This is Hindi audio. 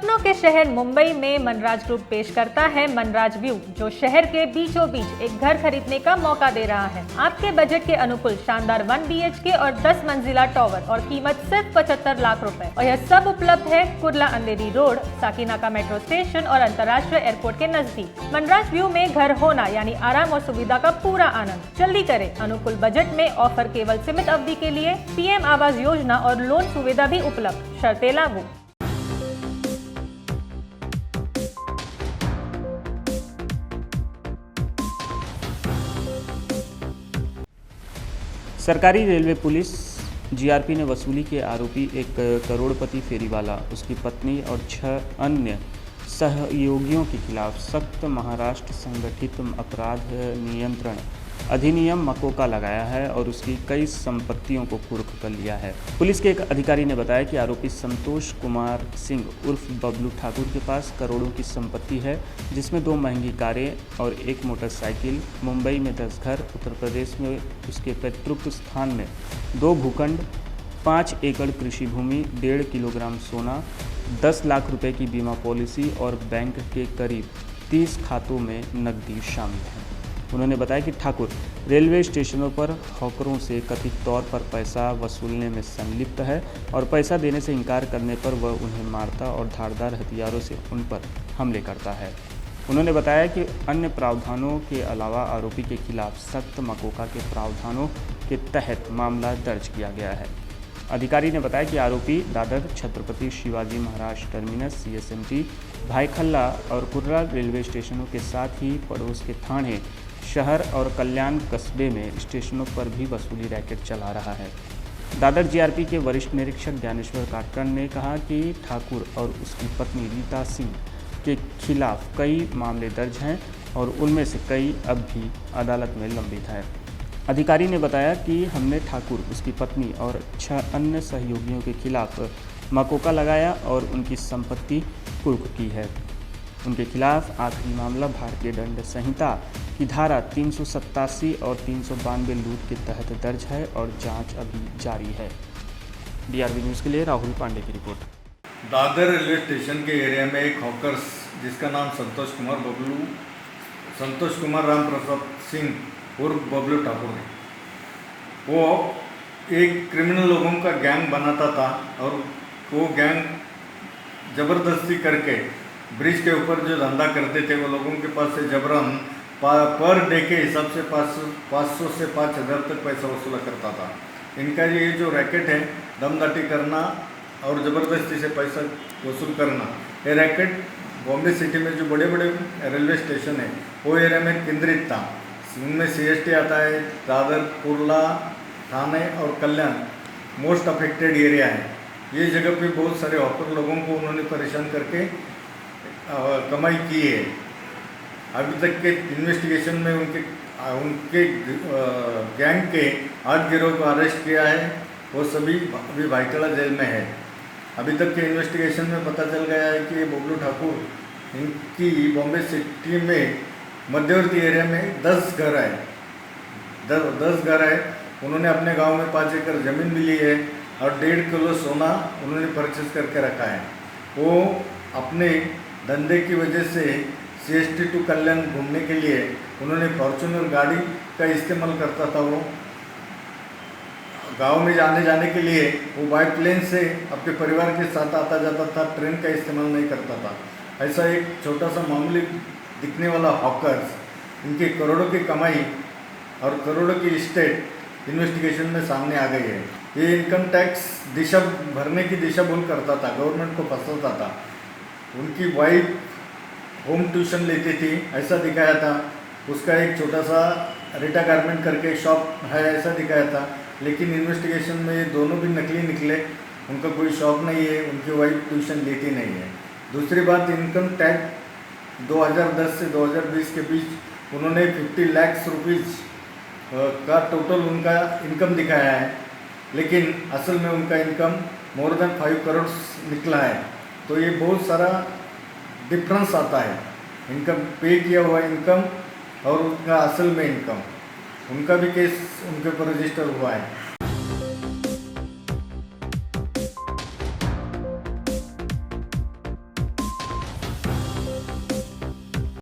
सपनों के शहर मुंबई में मनराज ग्रुप पेश करता है मनराज व्यू, जो शहर के बीचों बीच एक घर खरीदने का मौका दे रहा है। आपके बजट के अनुकूल शानदार 1 BHK और 10 मंजिला टावर और कीमत सिर्फ 75 लाख रुपए। और यह सब उपलब्ध है कुर्ला अंधेरी रोड, साकीनाका मेट्रो स्टेशन और अंतर्राष्ट्रीय एयरपोर्ट के नजदीक। मनराज व्यू में घर होना यानी आराम और सुविधा का पूरा आनंद। जल्दी करें, अनुकूल बजट में ऑफर केवल सीमित अवधि के लिए। PM आवास योजना और लोन सुविधा भी उपलब्ध, शर्तें लागू। सरकारी रेलवे पुलिस GRP ने वसूली के आरोपी एक करोड़पति फेरीवाला, उसकी पत्नी और 6 अन्य सहयोगियों के खिलाफ सख्त महाराष्ट्र संगठित अपराध नियंत्रण अधिनियम मकोका लगाया है और उसकी कई संपत्तियों को कुर्क कर लिया है। पुलिस के एक अधिकारी ने बताया कि आरोपी संतोष कुमार सिंह उर्फ बबलू ठाकुर के पास करोड़ों की संपत्ति है, जिसमें 2 महंगी कारें और 1 मोटरसाइकिल, मुंबई में 10 घर, उत्तर प्रदेश में उसके पैतृक स्थान में 2 भूखंड, 5 एकड़ कृषि भूमि, 1.5 किलोग्राम सोना, 10 लाख रुपए की बीमा पॉलिसी और बैंक के करीब 30 खातों में नकदी शामिल है। उन्होंने बताया कि ठाकुर रेलवे स्टेशनों पर हॉकरों से कथित तौर पर पैसा वसूलने में संलिप्त है और पैसा देने से इनकार करने पर वह उन्हें मारता और धारदार हथियारों से उन पर हमले करता है। उन्होंने बताया कि अन्य प्रावधानों के अलावा आरोपी के खिलाफ सख्त मकोका के प्रावधानों के तहत मामला दर्ज किया गया है। अधिकारी ने बताया कि आरोपी दादर, छत्रपति शिवाजी महाराज टर्मिनस, CSMT, भाईखल्ला और कुर्रा रेलवे स्टेशनों के साथ ही पड़ोस के थाने, शहर और कल्याण कस्बे में स्टेशनों पर भी वसूली रैकेट चला रहा है। दादर GRP के वरिष्ठ निरीक्षक ज्ञानेश्वर काटकर ने कहा कि ठाकुर और उसकी पत्नी रीता सिंह के खिलाफ कई मामले दर्ज हैं और उनमें से कई अब भी अदालत में लंबित हैं। अधिकारी ने बताया कि हमने ठाकुर, उसकी पत्नी और 6 अन्य सहयोगियों के खिलाफ मकोका लगाया और उनकी संपत्ति कुर्क की है। उनके खिलाफ आखिरी मामला भारतीय दंड संहिता की धारा 387 और 392 लूट के तहत दर्ज है और जांच अभी जारी है। DRB न्यूज़ के लिए राहुल पांडे की रिपोर्ट। दादर रेलवे स्टेशन के एरिया में एक हॉकर्स जिसका नाम संतोष कुमार राम प्रसाद सिंह उर्फ बबलू ठाकुर है, वो एक क्रिमिनल लोगों का गैंग बनाता था और वो गैंग ज़बरदस्ती करके ब्रिज के ऊपर जो धंधा करते थे वो लोगों के पास से जबरन पर डे के हिसाब से 500 से 5000 तक पैसा वसूला करता था। इनका ये जो रैकेट है, दमदाटी करना और ज़बरदस्ती से पैसा वसूल करना, ये रैकेट बॉम्बे सिटी में जो बड़े बड़े रेलवे स्टेशन है वो एरिया में केंद्रित था। उनमें CST आता है, दादर, कुर्ला, थाने और कल्याण मोस्ट अफेक्टेड एरिया है। ये जगह पे बहुत सारे हॉकर लोगों को उन्होंने परेशान करके कमाई की है। अभी तक के इन्वेस्टिगेशन में उनके गैंग के 8 गिरोह को अरेस्ट किया है। वो सभी अभी भाईखला जेल में है। अभी तक के इन्वेस्टिगेशन में पता चल गया है कि बबलू ठाकुर, इनकी बॉम्बे सिटी में मध्यवर्ती एरिया में 10 घर है। 10 घर है। उन्होंने अपने गांव में 5 एकड़ ज़मीन भी ली है और 1.5 किलो सोना उन्होंने परचेज करके रखा है। वो अपने धंधे की वजह से CST टू कल्याण घूमने के लिए उन्होंने फॉर्च्यूनर गाड़ी का इस्तेमाल करता था। वो गांव में जाने के लिए वो बाय प्लेन से अपने परिवार के साथ आता जाता था, ट्रेन का इस्तेमाल नहीं करता था। ऐसा एक छोटा सा मामूली दिखने वाला हॉकर्स, इनके करोड़ों की कमाई और करोड़ों की स्टेट इन्वेस्टिगेशन में सामने आ गई है। ये इनकम टैक्स दिशा भरने की दिशा भूल करता था, गवर्नमेंट को फंसाता था। उनकी वाइफ होम ट्यूशन लेती थी, ऐसा दिखाया था। उसका एक छोटा सा रीटा गारमेंट करके एक शॉप है, ऐसा दिखाया था। लेकिन इन्वेस्टिगेशन में ये दोनों भी नकली निकले। उनका कोई शॉप नहीं है, उनकी वाइफ ट्यूशन लेती नहीं है। दूसरी बात, इनकम टैक्स 2010 से 2020 के बीच उन्होंने 50 लाख रुपीज़ का टोटल उनका इनकम दिखाया है, लेकिन असल में उनका इनकम मोर देन 5 करोड़ निकला है। तो ये बहुत सारा डिफरेंस आता है, इनकम पे किया हुआ इनकम और उनका असल में इनकम। उनका भी केस उनके ऊपर रजिस्टर हुआ है।